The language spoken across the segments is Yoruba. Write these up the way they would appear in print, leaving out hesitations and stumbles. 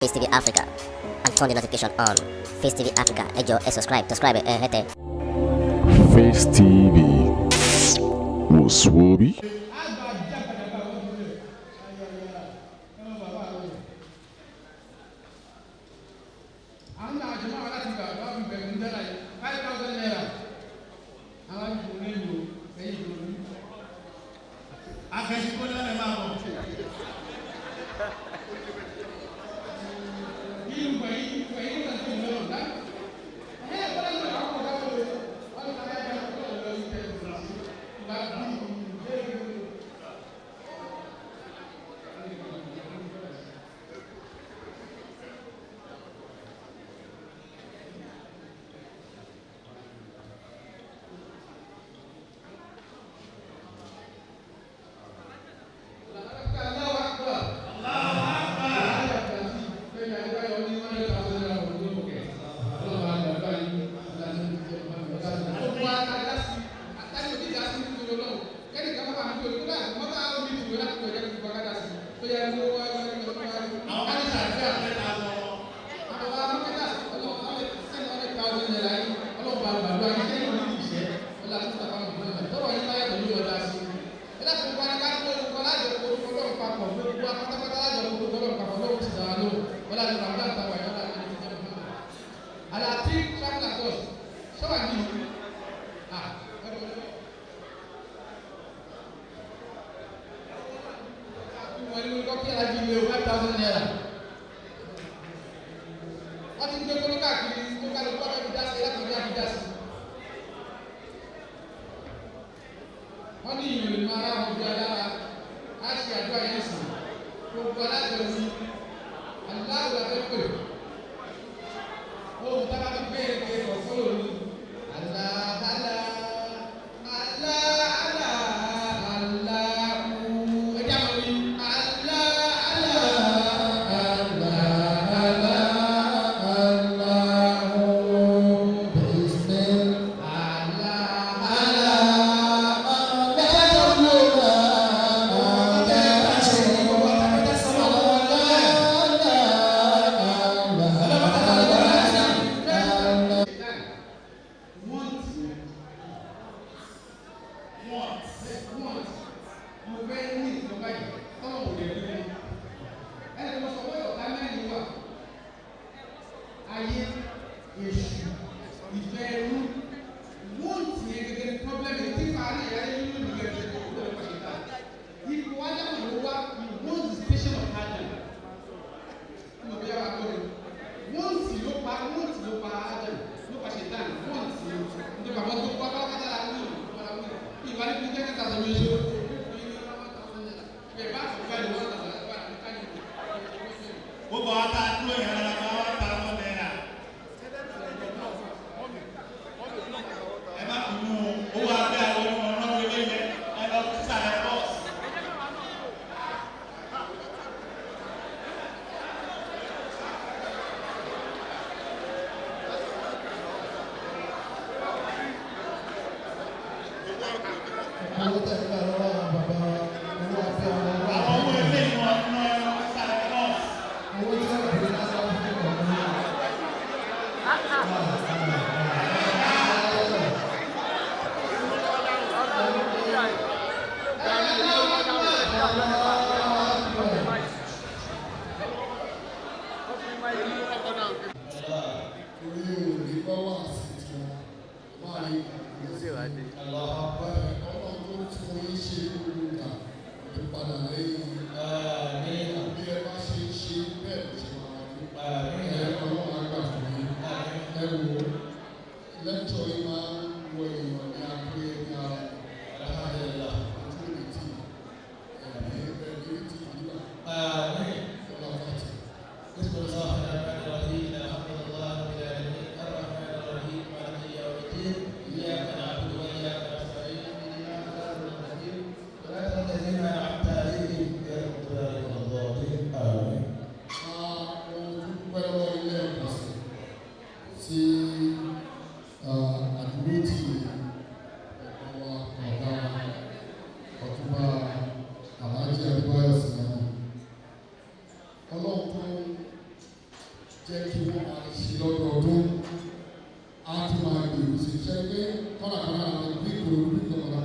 Face TV Africa and turn the notification on. Face TV Africa, ẹ jọ̀ọ́ ẹ subscribe hete. Face TV was Swoby. jẹ́ kí wọ́n máa ṣe lọ́dọọdún á tún máa gbèrú sí iṣẹ́ pé kọ́nàkọ́nà àwọn bí kòrò bí kòrò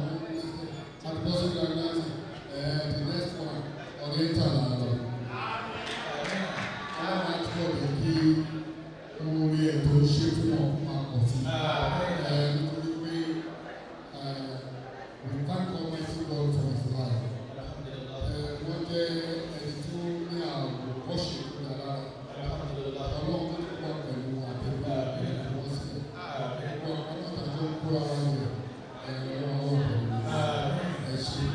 àti bọ́sẹ̀ gbàgbà the next one oriental àlọ́. Àwọn àti ọ̀dọ̀ kí orí ẹ̀ tó ṣe fún wọn máa pọ̀ sí nítorí pé we thank Almighty God for his life. Wọ́n jẹ́ ẹni tó ní àwọn kọ́ṣe tó dára. Ọlọ́run tó ti pọ̀ pẹ̀lú àtẹ̀wé wọ́n sí. Gbogbo ọlọ́run tó kó ara rẹ̀ ọlọ́run pẹ̀lú ẹ̀ṣin.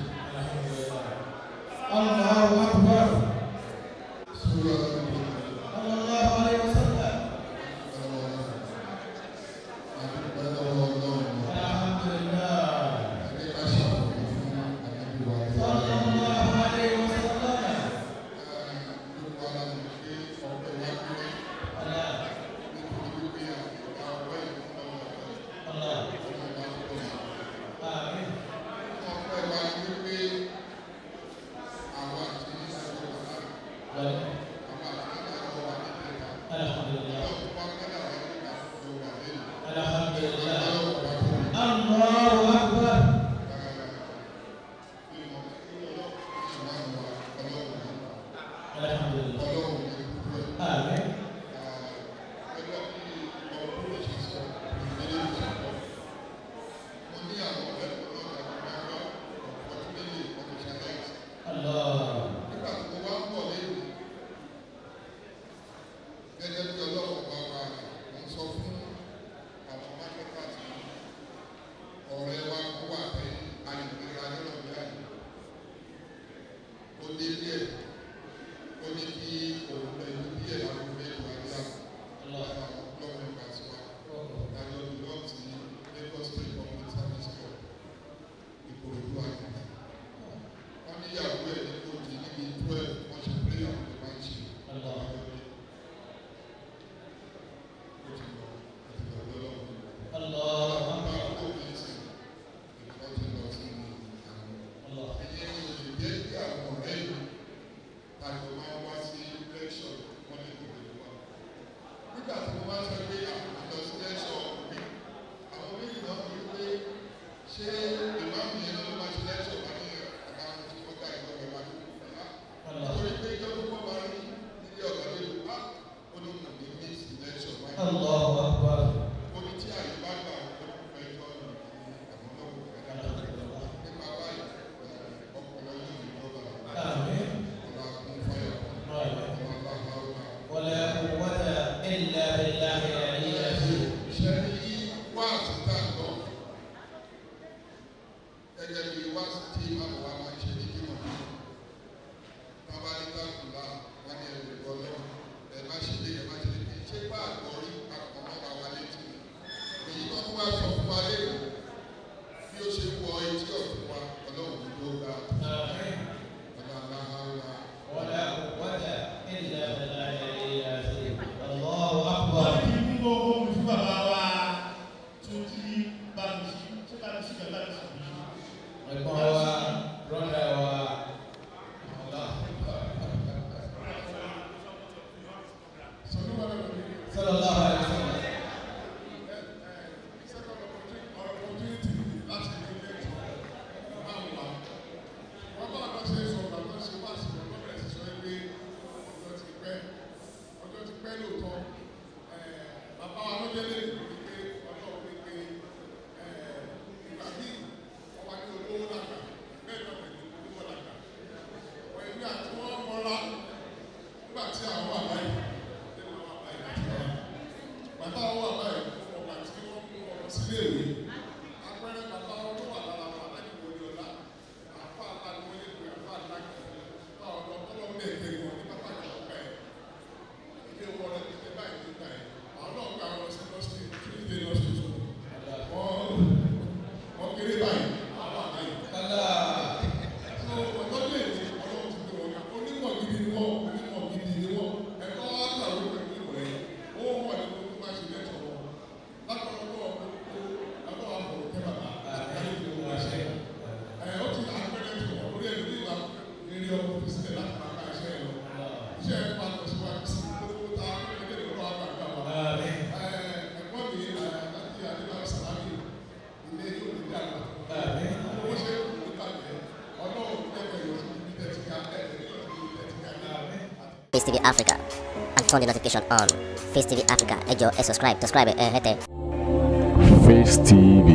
Allahu Akbar. Face TV Africa and turn the notification on. Face TV Africa, ẹ jọ̀ọ́ ẹ subscribe, hete. Face TV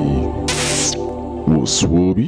was Swoby.